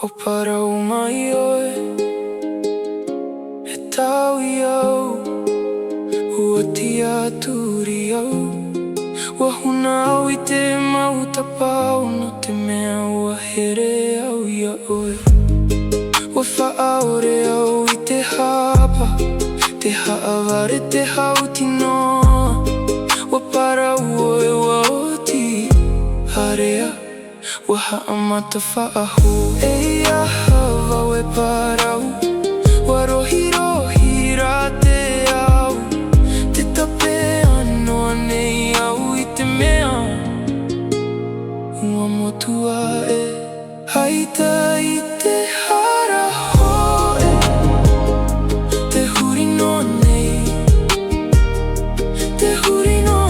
o parau mai oe e taui au ua tia turi au ua huna au I te mau tapau no te mea ua here au ia oe ua whaaore au I te hapa te haaware te hautinoa ua parau oe ua oti harea ua haamata whaahu e aha wau e parau ua rohi rohi rā te au te tape anoa nei au I te mea ua motua e aita I te hara hoe te huri no nei te huri no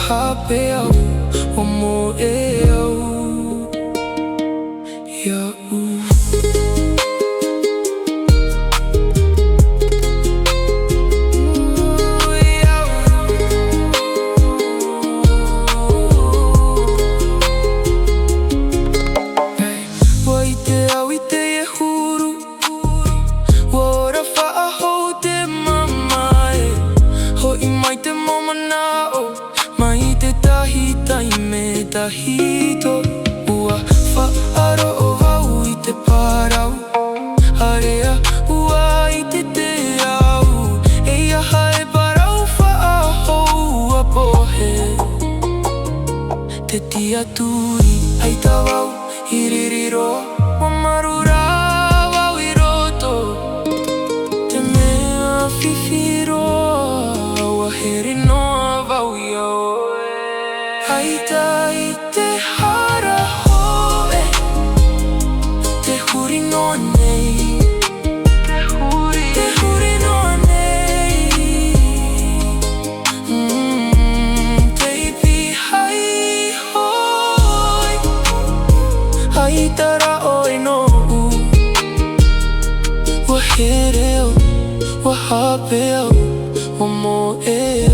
hape au o mo e au ia u Ua I te au I te e huru ua ora whaahou te mama e hoi mai te momana o mai te tahi tai me tahito ua whaaro o wau I te parau harea ua I te au e aha e parau whaahou a pohe te tia turi aita wau I ririro ua marura wau I roto te mea whiwhiroa ua here noa wau I oe aita I te hara hoe te huri no nei te huri no nei te pihai hoi aita ra oi no ua here au ua hape au o mo e